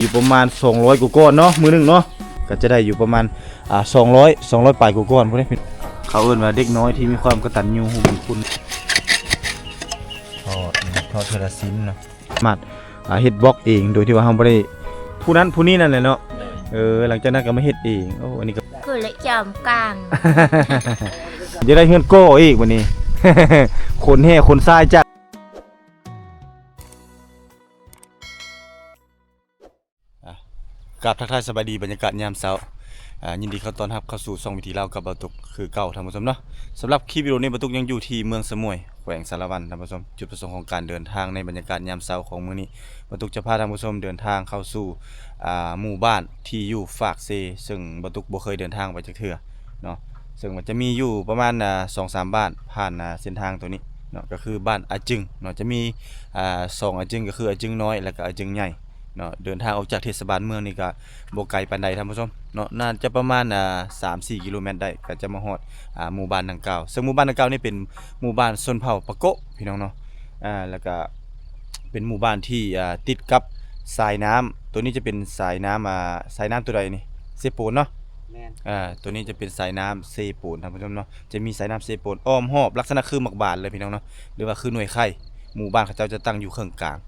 อยู่ประมาณ200กว่าก้อนเนาะมือนึงเนาะก็จะได้อยู่ประมาณ200ปลายกว่าก้อนพวกนี้เขาเอิ้นว่าเด็กน้อยที่มีความกตัญญูบุญคุณทอดเทราซินเนาะมาเฮ็ดบล็อกเองโดยที่ว่าเฮาบ่ได้ผู้นั้นผู้นี้นั่นแหละเนาะหลังจากนั้นก็มาเฮ็ดเองโอ้อันนี้ก็คือเลยจอมกลาง จะได้เฮือนโก้อีกวันนี้ คนแห่คนทรายจ้ะกราบทักทายสบายดีบรรยากาศยามเช้ายินดีต้อนรับเข้าสู่ช่องวิถีลาวกับบ่าวตุกคือเก่าท่านผู้ชมเนาะสำหรับคลิปวิดีโอนี้บ่าวตุกยังอยู่ที่เมืองสมุยแขวงสารวันท่านผู้ชมจุดประสงค์ของการเดินทางในบรรยากาศยามเช้าของมื้อนี้บ่าวตุกจะพาท่านผู้ชมเดินทางเข้าสู่หมู่บ้านที่อยู่ฝากเซซึ่งบ่าวตุกบ่เคยเดินทางไปจักเทื่อเนาะซึ่งมันจะมีอยู่ประมาณ2-3 บ้านผ่านเส้นทางตัวนี้เนาะก็คือบ้านอาจึงเนาะจะมี2อาจึงก็คืออาจึงน้อยและก็อาจึงใหญ่เนาะเดินทางออกจากเทศบาลเมืองนี่ก็บ่ไกลปานใดท่านผู้ชมเนาะน่าจะประมาณ3-4 กิโลเมตรได้ก็จะมาฮอดหมู่บ้านดังกล่าวซึ่งหมู่บ้านดังกล่าวนี่เป็นหมู่บ้านชนเผ่าปะโกะพี่น้องเนาะแล้วก็เป็นหมู่บ้านที่ติดกับสายน้ำตัวนี้จะเป็นสายน้ำสายน้ำตัวใดนี่เซโปนเนาะตัวนี้จะเป็นสายน้ำเซโปนท่านผู้ชมเนาะจะมีสายน้ำเซโปนอ้อมรอบลักษณะคือหมักบานเลยพี่น้องเนาะหรือว่าคือหน่วยไข่หมู่บ้านเขาเจ้าจะตั้งอยู่ข้างกลาง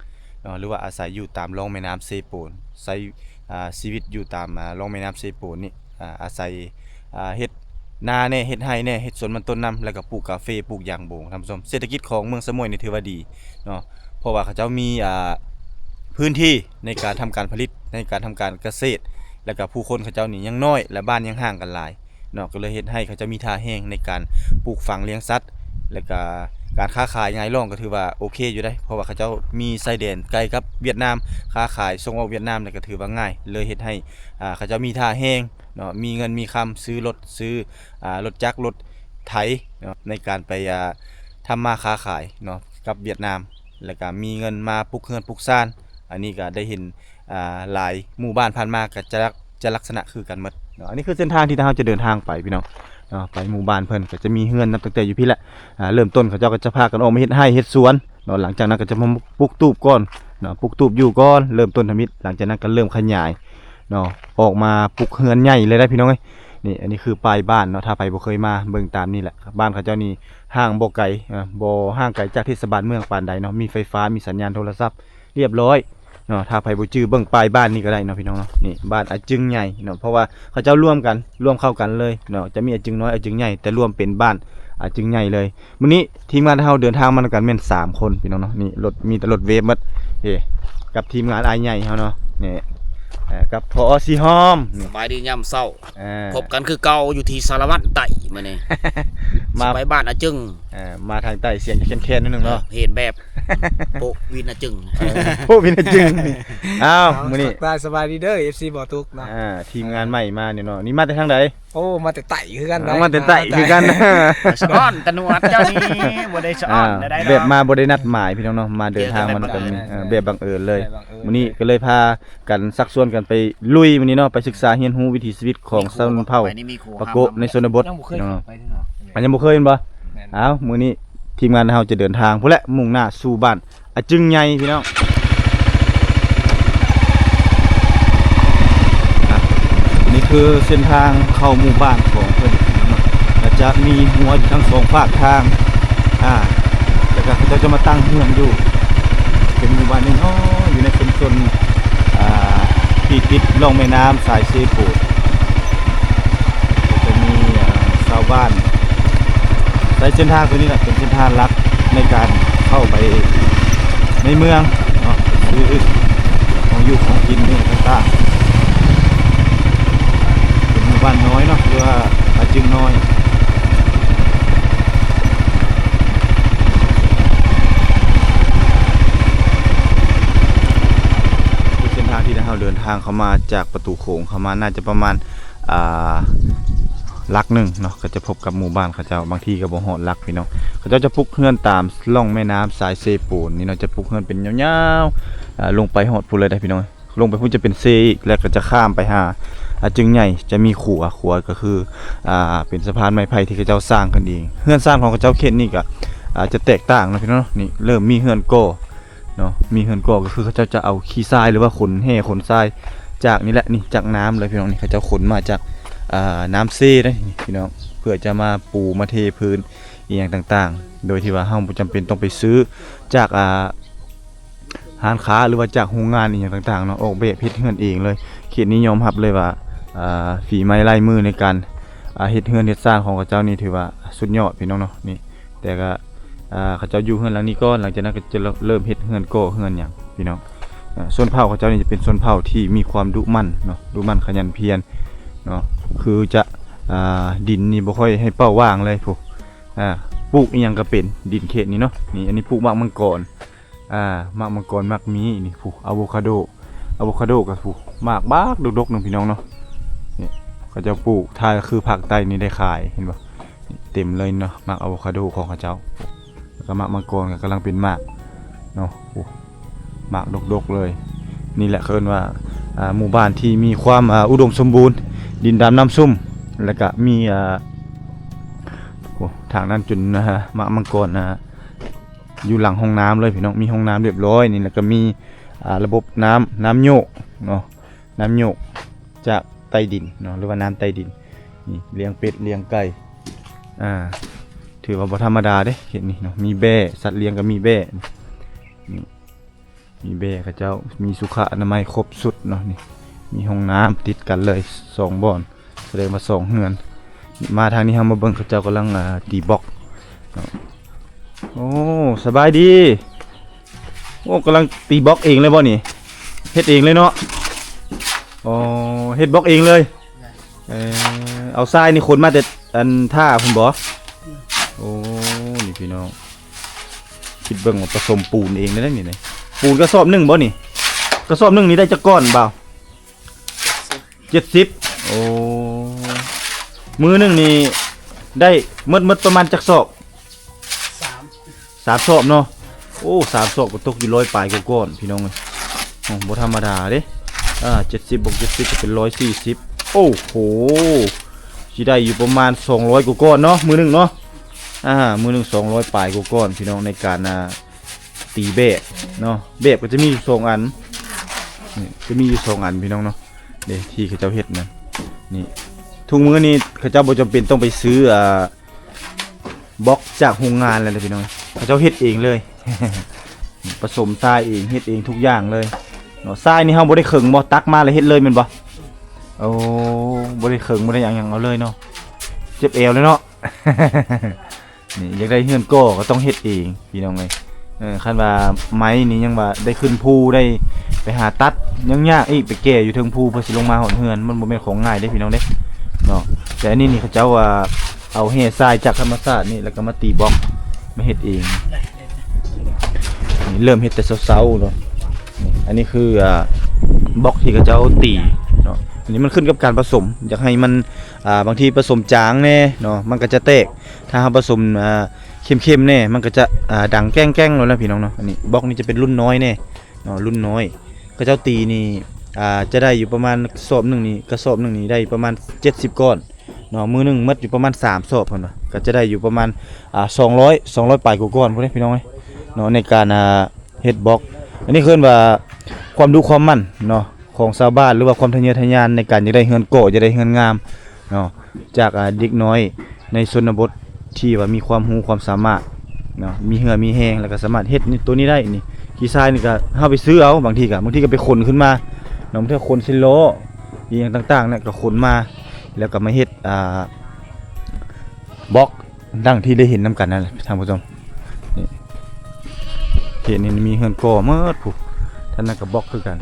หรือว่าอาศัยอยู่ตามร่องแม่น้ำเซโปนใช้ชีวิตอยู่ตามร่องแม่น้ำเซโปนนี่อาศัยเฮ็ดนาแน่เฮ็ดไร่แน่เฮ็ดสวนมันต้นน้ำแล้วก็ปลูกกาแฟปลูกยางโบงท่านผู้ชมเศรษฐกิจของเมืองสมุยนี่ถือว่าดีเนาะเพราะว่าเขาเจ้ามีพื้นที่ในการทำการผลิตในการทำการเกษตรแล้วก็ผู้คนเขาเจ้านี่ยังน้อยและบ้านยังห่างกันหลายเนาะก็เลยเฮ็ดให้เขาจะมีท่าแห้งในการปลูกฝังเลี้ยงสัตว์แล้วก็การค้าขายง่ายล่องก็ถือว่าโอเคอยู่ได้เพราะว่าเขาเจ้ามีชายแดนใกล้กับเวียดนามค้าขายส่งออกเวียดนามนี่ก็ถือว่าง่ายเลยเฮ็ดให้เขาเจ้ามีท่าแห้งเนาะมีเงินมีคำซื้อรถรถจักรรถไถเนาะในการไปทำมาค้าขายเนาะกับเวียดนามแล้วก็มีเงินมาปลูกเฮือนปลูกซ่านอันนี้ก็ได้เห็นหลายหมู่บ้านผ่านมาก็จะลักษณะคือกันหมดเนาะอันนี้คือเส้นทางที่เราจะเดินทางไปพี่น้องไปหมู่บ้านเพิ่นก็จะมีเฮือนนับตั้งแต่อยู่พี่แหละเริ่มต้นเขาเจ้าก็จะพากันออกมาเฮ็ดไร่เฮ็ดสวนเนาะหลังจากนั้นก็จะมาปลูกตูบก่อนเนาะปลูกตูบอยู่ก่อนเริ่มต้นทำอิฐหลังจากนั้นก็เริ่มขยายเนาะออกมาปลูกเฮือนใหญ่เลยได้พี่น้องเอ้ยนี่อันนี้คือปลายบ้านเนาะถ้าไปบ่เคยมาเบิ่งตามนี่แหละบ้านเขาเจ้านี่ห่างบ่ไกลบ่ห่างไกลจากเทศบาลเมืองปานใดเนาะมีไฟฟ้ามีสัญญาณโทรศัพท์เรียบร้อยเนาะถ้าไปบ่จื้อเบิ่งปลายบ้านนี่ก็ได้เนาะพี่น้องเนาะนี่บ้านอาจึงใหญ่เนาะเพราะว่าเขาเจ้าร่วมเข้ากันเลยเนาะจะมีอาจึงน้อยอาจึงใหญ่แต่รวมเป็นบ้านอาจึงใหญ่เลยมื้อนี้ทีมงานเฮาเดินทางมาด้วยกันแม่น3คนพี่น้องเนาะนี่รถมีแต่รถเวฟหมดกับทีมงานอ้ายใหญ่เฮาเนาะนี่กับพอสีหอมสบายดีย่ำเศร้าพบกันคือเก่าอยู่ที่สารวัตรไต่มาเนี่ยมาไปบ้านอาจึงมาทางใต้เสียงจะแค้นๆนิดนึงเนาะเห็นแบบโปวินอาจึงโปวินอาจึงอ้าวมื้อนี้สบายดีเด้อ FC บ่อตุกนะทีมงานใหม่มาเนี่ยเนาะนี่มาแต่ทางใดโอ้มาแต่ไต่คือกันมาแต่ไต่คือกันสะอ้อนตะนวดเจ้านี่บ่ได้สะอ้อนได้แบบมาบ่ได้นัดหมายพี่น้องเนาะมาเดินทางมันกันแบบบังเอิญเลยมื้อนี้ก็เลยพากันซักซ้วนกันไปลุยมื้อนี้เนาะไปศึกษาเรียนรู้วิถีชีวิตของชนเผ่าปะโกะในชนบทเนาะอันยังบ่เคยเห็นบ่อ้าวมื้อนี้ทีมงานเฮาจะเดินทางพุ่นแหละมุ่งหน้าสู่บ้านอาจึงใหญ่พี่น้องนี่คือเส้นทางเข้าหมู่บ้านของเพิ่นก็จะมีหัวอยู่ทั้งสองภาคทางแล้วก็เขาจะมาตั้งเฮือนอยู่เป็นหมู่บ้านนึงอยู่ในชุมชนที่ติดร่องแม่น้ำสายเซโปนจะมีชาวบ้านใช้เส้นทางตัวนี้แหละเป็นเส้นทางลัดในการเข้าไปในเมืองเนาะซื้อของอยู่ของกินนี่ต่างๆเป็นหมู่บ้านน้อยเนาะหรือว่าอาจึงน้อยเส้นทางที่เราเดินทางเข้ามาจากประตูโขงเข้ามาน่าจะประมาณลักหนึ่งเนาะก็จะพบกับหมู่บ้านเขาเจ้าบางทีก็บ่ฮอดลักพี่น้องเขาเจ้าจะปลูกเฮือนตามร่องแม่น้ำสายเซโปนนี่เนาะจะปลูกเฮือนเป็นยาวๆลงไปฮอดพุ่นเลยได้พี่น้องลงไปพุ่นจะเป็นเซอีกแล้วก็จะข้ามไปหาจึงใหญ่จะมีขัวก็คือเป็นสะพานไม้ไผ่ที่เขาเจ้าสร้างกันเองเฮือนสร้างของเขาเจ้าเขตนี่ก็จะแตกต่างนะพี่น้องนี่เริ่มมีเฮือนโก้ เนาะมีเฮือนก่อก็คือเขาเจ้าจะเอาขี้ทรายหรือว่าขนแห่ขนทรายจากนี่แหละนี่จากน้ำเลยพี่น้องนี่เขาเจ้าขนมาจากน้ำเซ่ได้นี่พี่น้องเพื่อจะมาปูมาเทพื้นอีกอย่างต่างๆ โดยที่ว่าเฮาบ่จำเป็นต้องไปซื้อจากร้านค้าหรือว่าจากโรงงานอีกอย่างต่างๆเนาะออกแบบเฮ็ดเฮือนเองเลยเขตนี้ยอมรับเลยว่าฝีไม้ลายมือในการเฮ็ดเฮือนเฮ็ดสร้างของเขาเจ้านี่ถือว่าสุดยอดพี่น้องเนาะนี่แต่ก็เขาเจ้าอยู่เฮือนหลังนี้ก่อนหลังจากนั้นก็จะเริ่มเฮ็ดเฮือนก่อเฮือนหยังพี่น้องส่วนเผ่าเขาเจ้านี่จะเป็นส่วนเผ่าที่มีความดุมั่นเนาะดุมั่นขยันเพียรเนาะคือจะดินนี่บ่ค่อยให้เป้าว่างเลยพวกปลูกอีหยังก็เป็นดินเขตนี้เนาะนี่อันนี้ปลูกหมากมังกรหมากมังกรหมากมีนี่พวกอะโวคาโดก็พวกหมากบากดกๆนึงพี่น้องเนาะนี่เขาจะปลูกถ้าคือภาคใต้นี่ได้ขายเห็นบ่เต็มเลยเนาะหมากอะโวคาโดของเขาเจ้าแล้วก็หมากมังกรก็กำลังเป็นหมากเนาะหมากดกๆเลยนี่แหละเขาเรียกว่าหมู่บ้านที่มีความอุดมสมบูรณ์ดินดำน้ำซุ่มแล้วก็มีทางนั้นจนหมากมังกรอยู่หลังห้องน้ำเลยพี่น้องมีห้องน้ำเรียบร้อยนี่แล้วก็มีระบบน้ำโยกเนาะน้ำโยกจากใต้ดินเนาะหรือว่าน้ำใต้ดินนี่เลี้ยงเป็ดเลี้ยงไก่ถือว่าบ่ธรรมดาเด้เห็นนี่เนาะมีแบ่สัตว์เลี้ยงก็มีแบ่นี่มีแบ่เขาเจ้ามีสุขอนามัยครบสุดเนาะนี่มีห้องน้ำติดกันเลย2บ่อนแสดงว่า2เฮือนมาทางนี้เฮามาเบิ่งเขาเจ้ากำลังตีบล็อกโอ้สบายดีโอ้กำลังตีบล็อกเองเลยบ่นี่เฮ็ดเองเลยเนาะอ๋อเฮ็ดบล็อกเองเลยเอาทรายนี่ขนมาแต่อันท่าพุ่นบ่โอ้นี่พี่น้องคิดเบิ่งว่าผสมปูนเองได้นี่ปูนกระสอบนึงบ่นี่กระสอบนึงนี่ได้จักก้อนบ่าว70โอ้มือนึงนี่ได้หมดประมาณจักสอบ3สอบเนาะโอ้3สอบก็ตกอยู่100ปลายกว่าก้อนพี่น้องเอ้ยโอ้บ่ธรรมดาเด้70บวก70ก็เป็น140โอ้โหสิได้อยู่ประมาณ200กว่าก้อนเนาะมือนึงเนาะมือนึง200ปลายกว่าก้อนพี่น้องในการตีเบะเนาะเบะก็จะมีอยู่2อันนี่จะมีอยู่2อันพี่น้องเนาะเด้ที่เขาเจ้าเฮ็ดนั่นนี่ทุกมื้อนี้เขาเจ้าบ่จำเป็นต้องไปซื้อบล็อกจากโรงงานอะไรเลยพี่น้องเขาเจ้าเฮ็ดเองเลย ผสมทรายเองเฮ็ดเองทุกอย่างเลยเนาะทรายนี่เฮาบ่ได้เคิงบ่ตักมาแล้วเฮ็ดเลยแม่นบ่โอ้บ่ได้เคิงบ่ได้หยังเอาเลยเนาะเจ็บเอวเลยเนาะ นี่อยากได้เฮือนก็ต้องเฮ็ดเองพี่น้องเอ้ยคันว่าไม้นี่ยังว่าได้ขึ้นภูได้ไปหาตัดยังยากอีกไปแก่อยู่เทิงภูเพื่อสิลงมาหอนเฮือนมันบ่แม่นของง่ายเด้พี่น้องเด้เนาะแต่อันนี้นี่เขาเจ้าว่าเอาแห่ทรายจากธรรมชาตินี่แล้วก็มาตีบล็อกมาเฮ็ดเองนี่เริ่มเฮ็ดแต่เช้าๆเนาะนี่อันนี้คือบล็อกที่เขาเจ้าตีเนาะอันนี้มันขึ้นกับการผสมอยากให้มันบางทีผสมจางแน่เนาะมันก็จะแตกถ้าเราผสมเข้มๆแน่มันก็จะดังแก้งๆแล้วนะพี่น้องเนาะอันนี้บล็อกนี้จะเป็นรุ่นน้อยแน่เนาะรุ่นน้อยเขาเจ้าตีนี่จะได้อยู่ประมาณกระสอบนึงนี่กระสอบนึงนี่ได้ประมาณ70ก้อนเนาะมือนึงมัดอยู่ประมาณ3สอบพุ่นน่ะก็จะได้อยู่ประมาณ200ปลายกว่าก้อนพุ่นเด้พี่น้องเอ้ยเนาะในการเฮ็ดบล็อกอันนี้คือว่าความดูความมั่นเนาะของชาวบ้านหรือว่าความทะเยอทะยานในการจะได้เฮือนโกจะได้เฮือนงามเนาะจากเด็กน้อยในชนบทที่ว่ามีความรู้ความสามารถเนาะมีเหือมีแฮงแล้วก็สามารถเฮ็ดนี่ตัวนี้ได้นี่ขี้ทรายนี่ก็เฮาไปซื้อเอาบางทีก็ไปขนขึ้นมาเนาะบางทีขนสิโลอีหยังต่างๆเนี่ยก็ขนมาแล้วก็มาเฮ็ดบล็อกดังที่ได้เห็นนํกันนั่นแหละท่านผู้ชมนี่เห็นนี่มีเฮือนก่อหมดผู้ท่านนั้นก็บล็อกคือกัน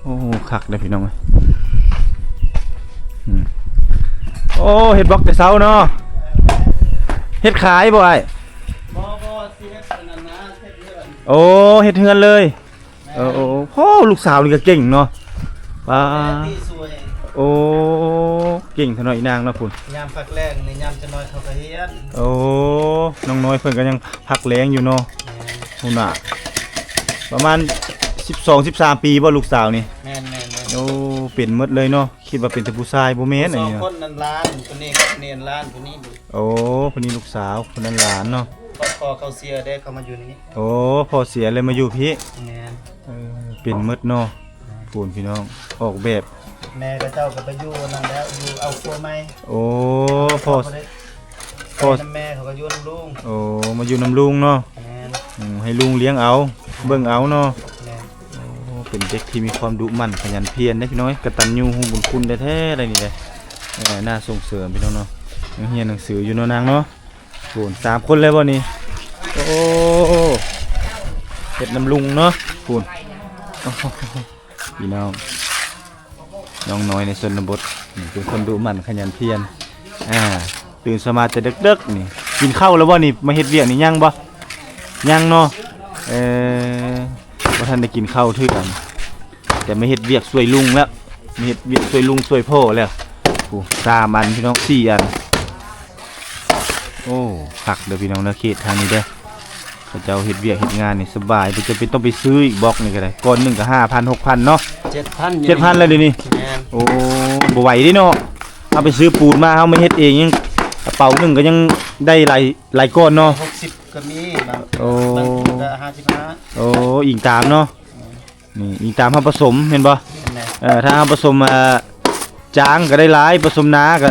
โอ้คักเด้อพี่น้องโอ้เฮ็ดบล็อกแต่เช้าเนาะเฮ็ดขายบ่ไอ้บ่สิเฮ็ดนั่นนะเฮ็ดเฮือนโอ้เฮ็ดเฮือนเลยโอ้โหลูกสาวนี่ก็เก่งเนาะป้าโอ้เก่งเท่าน้อยนางเนาะพุ่นยามพักแรงในยามจะน้อยเขาก็เฮียนโอ้น้องน้อยเพิ่นก็ยังพักแรงอยู่เนาะพุ่นน่ะประมาณ12-13 ปีบ่ลูกสาวนี่แม่นโอ้เป็นหมดเลยเนาะคิดว่าเป็นแต่ผู้ชายบ่แม่นอันนี้ 2คนนั้นล้านคนนี้เนียนล้านคนนี้ดูโอ้คนนี้ลูกสาวคนนั้นหลานเนาะ พอเขาเสียได้เขามาอยู่นี่ โอ้พอเสียเลยมาอยู่พี่ แม่น เป็นมืดเนาะพูนพี่น้องออกแบบ แม่กับเจ้าก็ไปอยู่นั่นแล้วอยู่เอาครัวใหม่ โอ้พอ เขาได้ พอ น้ำแม่เขาก็อยู่น้ำลุง โอ้มาอยู่น้ำลุงเนาะ แม่น ให้ลุงเลี้ยงเอาเบิ่งเอาเนาะ แม่น โอ้เป็นเด็กที่มีความดุมั่นขยันเพียรนะพี่น้อยกตัญญูฮู้บุญคุณแท้ๆอะไรนี่เลยน่าส่งเสริมพี่น้องเนาะยังเรียนหนังสืออยู่เนาะนางเนาะพูน3คนเลยบ่นี่โอ้เฮ็ดน้ำลุงเนาะพูนโอ้โหพี่น้องน้องน้อยในชนบทนี่เป็นคนดุมั่นขยันเพียรตื่นสมาแต่ดึกๆนี่กินข้าวแล้วบ่นี่มาเฮ็ดเวียกนี่ยังบ่ยังเนาะว่าท่านได้กินข้าวทื่อกันแต่ไม่เฮ็ดเวียกช่วยลุงแล้วไม่เฮ็ดเวียกช่วยลุงช่วยพ่อแล้วโอ้3 อันพี่น้อง4 อันโอ้ผักเด้อพี่น้องเด้อเขตทางนี้เด้อเขาเจ้าเฮ็ดเวียกเฮ็ดงานนี่สบายบ่จะเป็นต้องไปซื้ออีกบล็อกนี่ก็ได้ก้อนหนึงก็ 5,000 6,000 เนาะ 7,000 7,000แล้วเดี๋ยวนี้ แม่น โอ้บ่ไหวเดิเนาะเอาไปซื้อปูนมาเฮามาเฮ็ดเองยังกระเป๋าหนึงก็ยังได้หลายก้อนเนาะ 60ก็มีบาง โอ้ บางทีก็55 โอ้อิงตามเนาะนี่อิงตามเฮาผสมเห็นบ่ แม่น ถ้าผสมจางก็ได้หลายผสมหนาก็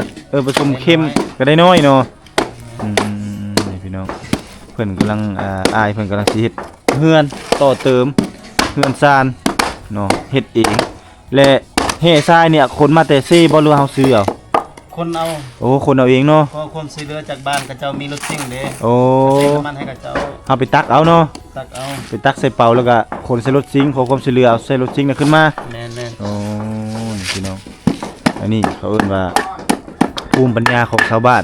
ผสมเข้มก็ได้น้อยเนาะนี่พี่น้องเพิ่นกำลังอายเพิ่นกำลังสิเฮ็ดเฮือนต่อเติมเฮือนซานเนาะเฮ็ดเองและแห่ทรายเนี่ยคนมาแต่เซ่บ่หรือเฮาซื้อเอา คนเอา โอ้คนเอาเองเนาะ พอคนซื้อเรือจากบ้านกับเจ้ามีรถซิ่งเด้ โอ้ เติมน้ำมันให้กับเจ้า เฮาไปตักเอาเนาะ ตักเอา ไปตักใส่เป่าแล้วก็คนใส่รถซิงค์ขอความช่วยเหลือเอาใส่รถซิงค์น่ะขึ้นมา แม่นแม่น โอ้นี่พี่น้องอันนี้เขาเอิ้นว่าภูมิปัญญาของชาวบ้าน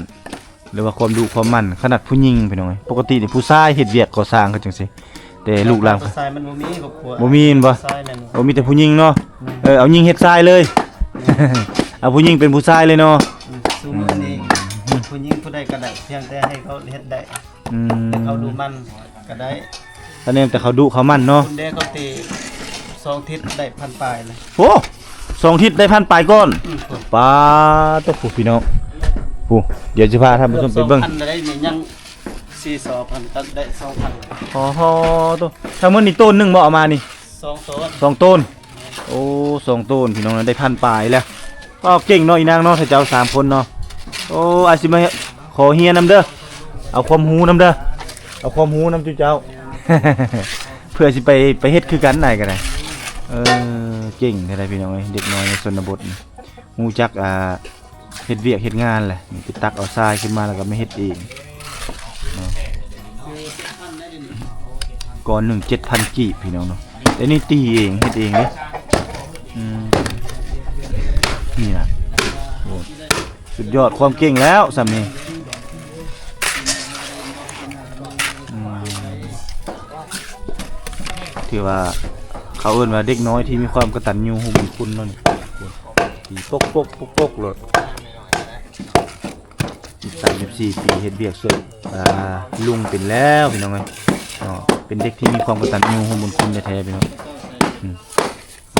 หรือว่าความดุความมั่นขนาดผู้หญิงพี่น้องเอ้ยปกตินี่ผู้ชายเฮ็ดเวียกก่อสร้างเขาจังซี่แต่ลูกหลาน ทรายมันบ่มีครอบครัว บ่มีเห็นบ่ ทรายแม่น โอ้มีแต่ผู้หญิงเนาะเอาหญิงเฮ็ดทรายเลย เอาผู้หญิงเป็นผู้ชายเลยเนาะ ซุมื้อนี้ผู้หญิงผู้ใดก็ได้เพียงแต่ให้เขาเฮ็ดได้ อืม แต่เขาดูมันก็ได้ ตอนนี้แต่เขาดุเขามั่นเนาะ คุณเด้เขาตี2ทิศได้พันปลายเลย โอ้2 ทิศได้พันปลายก้อน อืม ปลาตะผู้พี่น้องผู้เดี๋ยวจะพาท่านผู้ชมไปเบิ่ง 2,000ได้นี่ยัง4,000ก็ได้ 2,000 อ๋อตัวทั้งหมดนี่ต้นหนึงบ่เอามานี่ 2ต้น 2 ต้นโอ้2 ต้นพี่น้องนั้นได้พันปลายแล้วก็เก่งเนาะอีนางเนาะถ้าเจ้า3 คนเนาะโอ้อาสิมาขอเฮียนำเด้อเอาความรู้นำเด้อเอาความรู้นำจุเจ้า เพื่อสิไปเฮ็ดคือกันได้ก็ได้เก่งแท้ๆพี่น้องเอ้ยเด็กน้อยในชนบทนี่ฮู้จักเฮ็ดเวียกเฮ็ดงานแหละนี่ไปตักเอาทรายขึ้นมาแล้วก็มาเฮ็ดเองเนาะก่อนหนึ่ง7,000 กีบพี่น้องเนาะแต่นี่ตีเองเฮ็ดเองเด้นี่นะโอ้สุดยอดความเก่งแล้วสำนี้ถือว่าเขาเอิ้นว่าเด็กน้อยที่มีความกตัญญูรู้บุญคุณเนาะนี่ตีปกปกปกปกเลย34 ปีเฮ็ดเวียกช่วยลุงเป็นแล้วพี่น้องเอ้ยเป็นเด็กที่มีความกตัญญูรู้บุญคุณแท้ๆพี่น้อง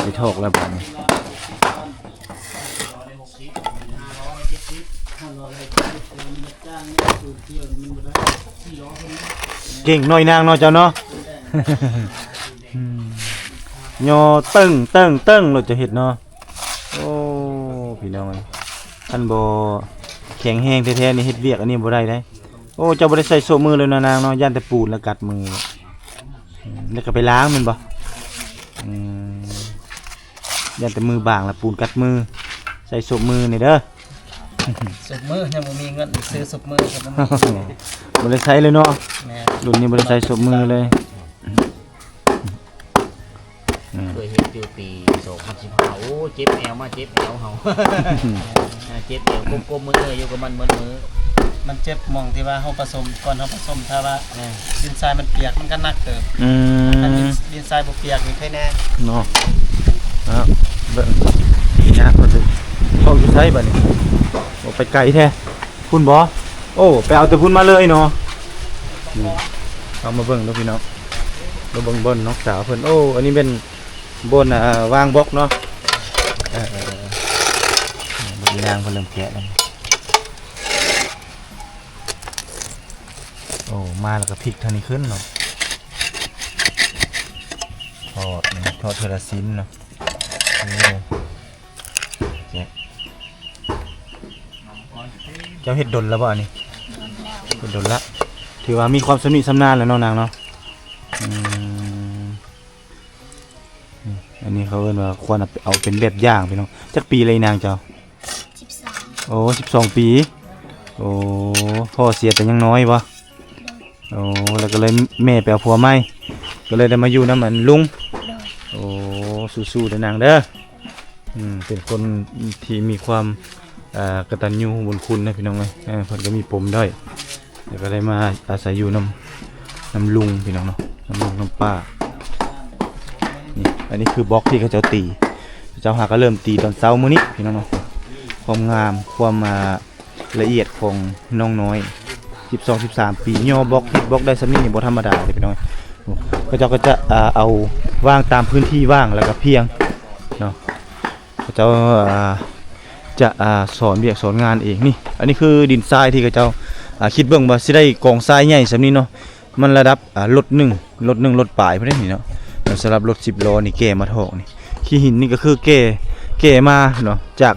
ไปทอกแล้วบัดนี้เก่งน้อยนางเนาะเจ้าเนาะ ยอตึ้งเราจะเห็ดเนาะโอ้พี่น้องท่านบ่แข็งแห้งแท้ๆนี่เฮ็ดเวียกอันนี้บ่ได้ได้โอ้เจ้าบ่ได้ใส่โซ่มือเลยนะนางเนาะย่านแต่ปูนแล้วกัดมือแล้วก็ไปล้างมันบ่ย่านแต่มือบางแล้วปูนกัดมือใส่โซ่มือนี่เด้อ สุกมือยังบ่มีเงินซื้อสุกมือก็บ่มี บ่ได้ใช้เลยเนาะ แม่ รุ่นนี้บ่ได้ใส่โซ่มือเลย เคยเฮ็ดอยู่ปี2015โอ้เจ็บแอวมาเจ็บแอวเฮา เจ็บแอวกลมๆมืออยู่กับมันเหมือนมือ มันเจ็บหมองที่ว่าเฮาผสมก่อนเฮาผสมถ้าว่าดินทรายมันเปียกมันก็หนักเติบถ้าดินทรายบ่เปียกนี่แค่แน่ เนาะเบิ่งนี่นะเพิ่นสิเข้าอยู่ไสบัดนี้บ่ไปไกลแท้พุ่นบ่โอ้ไปเอาแต่พุ่นมาเลยเนาะนี่เอามาเบิ่งเด้อพี่น้องมาเบิ่งบนน้องสาวเพิ่นโอ้อันนี้เป็นบนวางบล็อกเนาะมีนางเพิ่นเริ่มแกะแล้วโอ้ โอ้มาแล้วก็พลิกทางนี้ขึ้นเนาะทอดนี่ทอดเทอละชิ้นเนาะโอ้แกะเจ้าเฮ็ดดนแล้วบ่อันนี้เฮ็ดดนละถือว่ามีความสนิทสำนานแล้วเนาะนางเนาะอันนี้เขาเอิ้นว่าควรเอาเป็นแบบอย่างพี่น้องจักปีเลยนางเจ้าโอ้12 ปีโอ้พ่อเสียแต่ยังน้อยวะโอ้แล้วก็เลยแม่ไปเอาผัวใหม่ก็เลยได้มาอยู่นำมันลุงโอ้สู้ๆเด้อนางเด้อเป็นคนที่มีความกตัญญูบุญคุณนะพี่น้องเอ้ยเพิ่นก็มีปมด้อยแล้วก็ได้มาอาศัยอยู่น้ำลุงพี่น้องเนาะน้ำลุงน้ำป้านี่อันนี้คือบล็อกที่เขาเจ้าตีเจ้าหาก็เริ่มตีตอนเช้ามื้อนี้พี่น้องเนาะความงามความละเอียดของน้องน้อย12-13 ปีย่อบล็อกฮิตบล็อกได้สำนี้นี่บ่ธรรมดาเลยพี่น้องก็เจ้าก็จะเอาวางตามพื้นที่ว่างแล้วก็เพียงเนาะเขาเจ้าจะสอนเวียกสอนงานเองนี่อันนี้คือดินทรายที่เขาเจ้าคิดเบิ่งว่าสิได้กองทรายใหญ่สำนี้เนาะมันระดับรถ1รถปลายเพิ่นนี่เนาะสำหรับรถ10ล้อนี่แก่มาทอกนี่ขี้หินนี่ก็คือแก่มาเนาะจาก